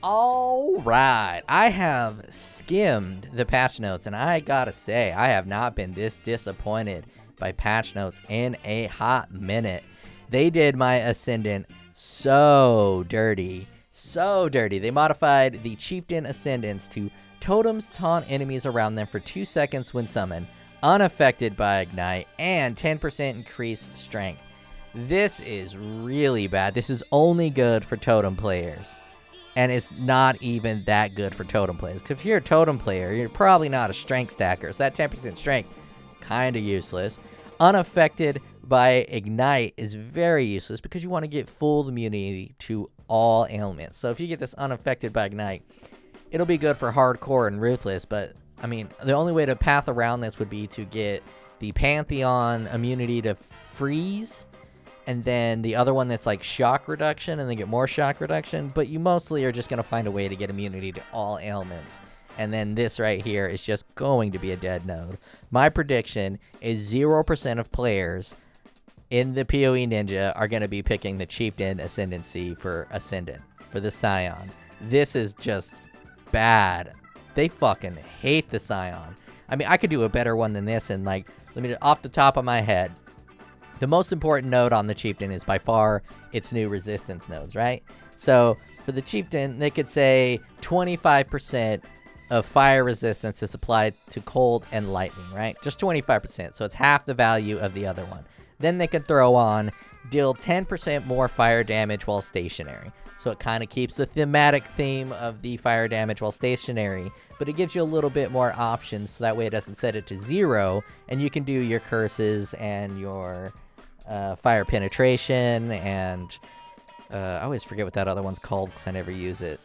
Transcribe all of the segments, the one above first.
All right, I have skimmed the patch notes, and I gotta say, I have not been this disappointed by patch notes in a hot minute. They did my Ascendant so dirty, so dirty. They modified the Chieftain Ascendants to totems taunt enemies around them for 2 seconds when summoned, unaffected by Ignite, and 10% increased strength. This is really bad. This is only good for totem players. And it's not even that good for totem players. Because if you're a totem player, you're probably not a strength stacker. So that 10% strength, kind of useless. Unaffected by Ignite is very useless because you want to get full immunity to all ailments. So if you get this unaffected by Ignite, it'll be good for hardcore and ruthless. But, I mean, the only way to path around this would be to get the Pantheon immunity to freeze. And then the other one that's like shock reduction, and then get more shock reduction. But you mostly are just going to find a way to get immunity to all ailments. And then this right here is just going to be a dead node. My prediction is 0% of players in the POE Ninja are going to be picking the Chieftain Ascendancy for Ascendant, for the Scion. This is just bad. They fucking hate the Scion. I mean, I could do a better one than this, and like, let me, off the top of my head, the most important node on the Chieftain is by far its new resistance nodes, right? So for the Chieftain, they could say 25% of fire resistance is applied to cold and lightning, right? Just 25%, so it's half the value of the other one. Then they could throw on deal 10% more fire damage while stationary. So it kind of keeps the thematic theme of the fire damage while stationary, but it gives you a little bit more options, so that way it doesn't set it to 0, and you can do your curses and your fire penetration, and I always forget what that other one's called because I never use it.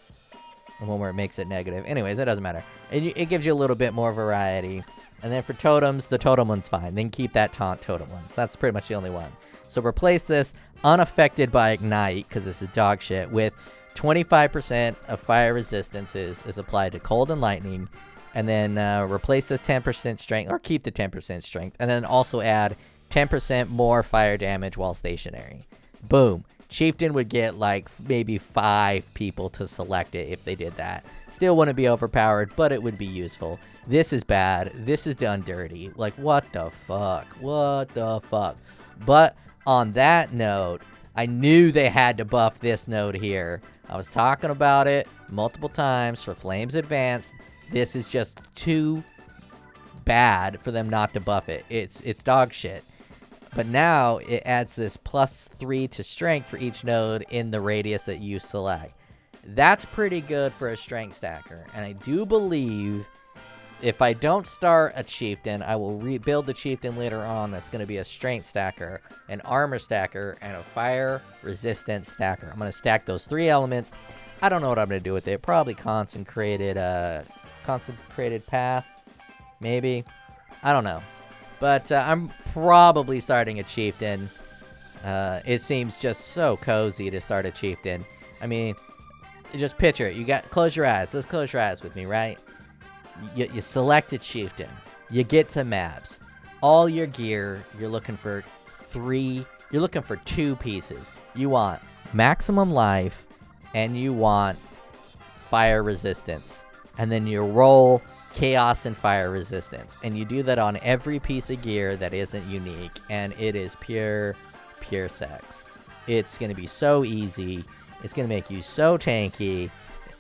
The one where it makes it negative. Anyways, it doesn't matter. It gives you a little bit more variety. And then for totems, the totem one's fine. Then keep that taunt totem one. So that's pretty much the only one. So replace this unaffected by Ignite, because this is dog shit, with 25% of fire resistance is applied to cold and lightning. And then replace this 10% strength, or keep the 10% strength. And then also add 10% more fire damage while stationary. Boom. Chieftain would get like maybe 5 people to select it if they did that. Still wouldn't be overpowered, but it would be useful. This is bad. This is done dirty. Like, what the fuck? What the fuck? But on that note, I knew they had to buff this node here. I was talking about it multiple times for Flames Advanced. This is just too bad for them not to buff it. It's dog shit. But now it adds this +3 to strength for each node in the radius that you select. That's pretty good for a strength stacker. And I do believe if I don't start a Chieftain, I will rebuild the Chieftain later on. That's going to be a strength stacker, an armor stacker, and a fire resistant stacker. I'm going to stack those 3 elements. I don't know what I'm going to do with it. Probably consecrated path, maybe. I don't know. But I'm probably starting a Chieftain. It seems just so cozy to start a Chieftain. I mean, just picture it. Close your eyes. Let's close your eyes with me, right? You select a Chieftain. You get to maps. All your gear, you're looking for 2 pieces. You want maximum life, and you want fire resistance. And then you roll chaos and fire resistance, and you do that on every piece of gear that isn't unique, and it is pure sex. It's gonna be so easy. It's gonna make you so tanky.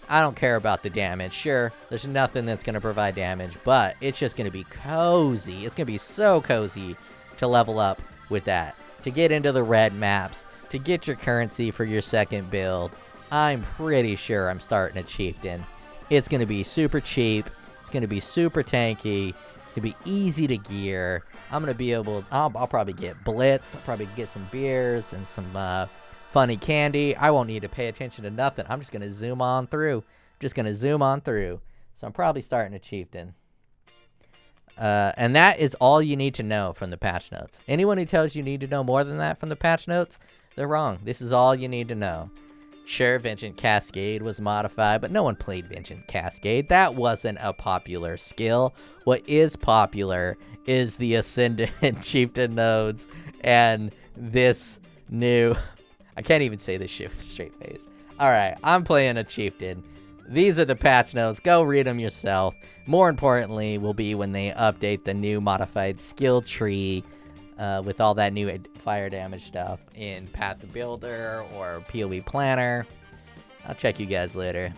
I don't care about the damage. Sure, there's nothing that's gonna provide damage, but it's just gonna be cozy. It's gonna be so cozy to level up with that, to get into the red maps, to get your currency for your second build. I'm pretty sure I'm starting a Chieftain. It's gonna be super cheap. It's going to be super tanky. It's going to be easy to gear. I'm going to be able... I'll probably get blitzed. I'll probably get some beers and some funny candy. I won't need to pay attention to nothing. I'm just going to zoom on through. So I'm probably starting a Chieftain. And that is all you need to know from the patch notes. Anyone who tells you need to know more than that from the patch notes, they're wrong. This is all you need to know. Sure, Vengeant Cascade was modified, but no one played Vengeant Cascade. That wasn't a popular skill. What is popular is the Ascendant Chieftain nodes and this new... I can't even say this shit with a straight face. Alright, I'm playing a Chieftain. these are the patch notes. Go read them yourself. More importantly will be when they update the new modified skill tree with all that new fire damage stuff in Path to Builder or POE Planner. I'll check you guys later.